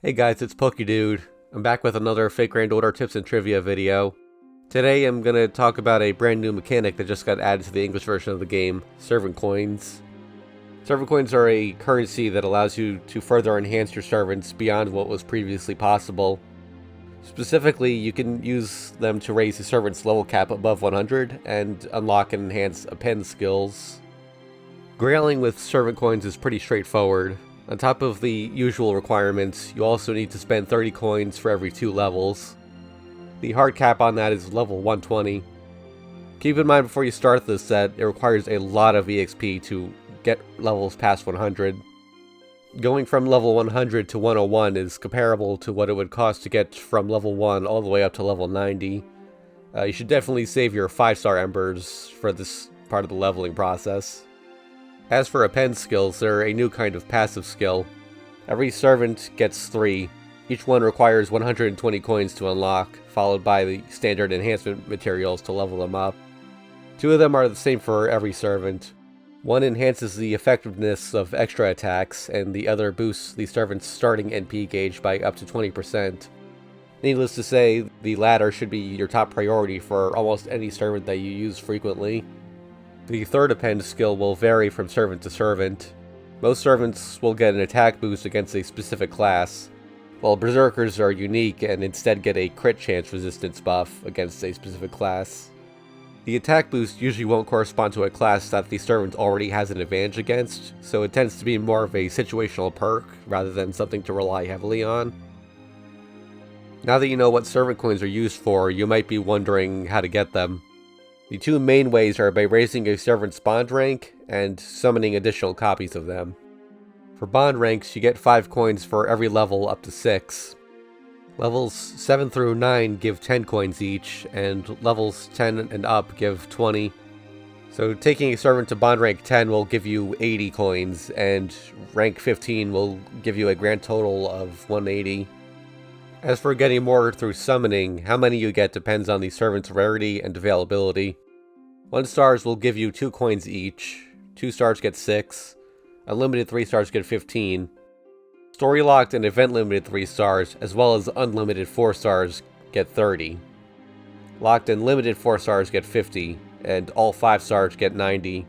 Hey guys, it's PokeDude. I'm back with another Fake Grand Order tips and trivia video. Today I'm going to talk about a brand new mechanic that just got added to the English version of the game, servant coins. Servant coins are a currency that allows you to further enhance your servants beyond what was previously possible. Specifically, you can use them to raise the servant's level cap above 100 and unlock and enhance append skills. Grailing with servant coins is pretty straightforward. On top of the usual requirements, you also need to spend 30 coins for every 2 levels. The hard cap on that is level 120. Keep in mind before you start this set, it requires a lot of EXP to get levels past 100. Going from level 100 to 101 is comparable to what it would cost to get from level 1 all the way up to level 90. You should definitely save your 5-star embers for this part of the leveling process. As for append skills, they're a new kind of passive skill. Every servant gets 3. Each one requires 120 coins to unlock, followed by the standard enhancement materials to level them up. 2 of them are the same for every servant. One enhances the effectiveness of extra attacks, and the other boosts the servant's starting NP gauge by up to 20%. Needless to say, the latter should be your top priority for almost any servant that you use frequently. The third append skill will vary from servant to servant. Most servants will get an attack boost against a specific class, while berserkers are unique and instead get a crit chance resistance buff against a specific class. The attack boost usually won't correspond to a class that the servant already has an advantage against, so it tends to be more of a situational perk rather than something to rely heavily on. Now that you know what servant coins are used for, you might be wondering how to get them. The 2 main ways are by raising a servant's bond rank and summoning additional copies of them. For bond ranks, you get 5 coins for every level up to 6. Levels 7 through 9 give 10 coins each, and levels 10 and up give 20. So taking a servant to bond rank 10 will give you 80 coins, and rank 15 will give you a grand total of 180. As for getting more through summoning, how many you get depends on the servant's rarity and availability. 1 stars will give you 2 coins each, 2 stars get 6, unlimited 3 stars get 15, story locked and event limited 3 stars, as well as unlimited 4 stars get 30. Locked and limited 4 stars get 50, and all 5 stars get 90.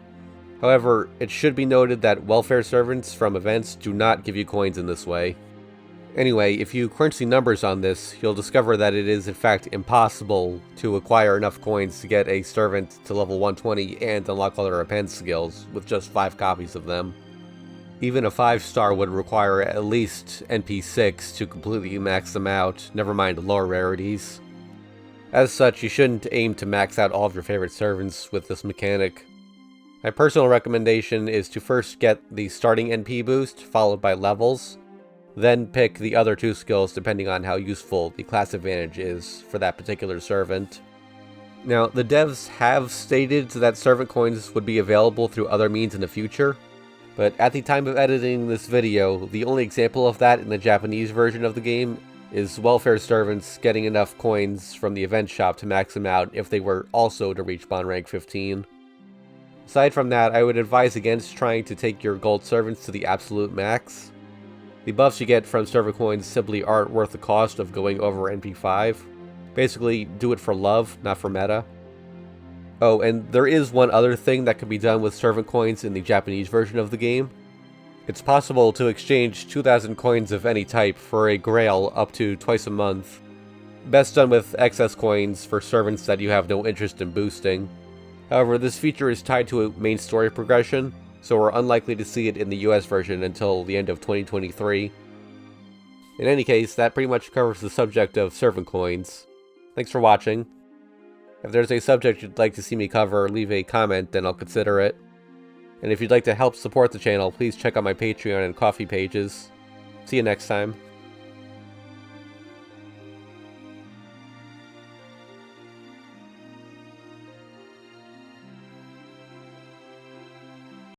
However, it should be noted that welfare servants from events do not give you coins in this way. Anyway, if you crunch the numbers on this, you'll discover that it is in fact impossible to acquire enough coins to get a servant to level 120 and unlock other append skills with just 5 copies of them. Even a 5-star would require at least NP6 to completely max them out, never mind lower rarities. As such, you shouldn't aim to max out all of your favorite servants with this mechanic. My personal recommendation is to first get the starting NP boost, followed by levels, then pick the other 2 skills depending on how useful the class advantage is for that particular servant. Now, the devs have stated that servant coins would be available through other means in the future, but at the time of editing this video, the only example of that in the Japanese version of the game is welfare servants getting enough coins from the event shop to max them out if they were also to reach bond rank 15. Aside from that, I would advise against trying to take your gold servants to the absolute max. The buffs you get from servant coins simply aren't worth the cost of going over NP5. Basically, do it for love, not for meta. Oh, and there is one other thing that can be done with servant coins in the Japanese version of the game. It's possible to exchange 2,000 coins of any type for a Grail up to twice a month. Best done with excess coins for servants that you have no interest in boosting. However, this feature is tied to a main story progression, so we're unlikely to see it in the US version until the end of 2023. In any case, that pretty much covers the subject of servant coins. Thanks for watching. If there's a subject you'd like to see me cover, leave a comment and I'll consider it. And if you'd like to help support the channel, please check out my Patreon and Ko-fi pages. See you next time.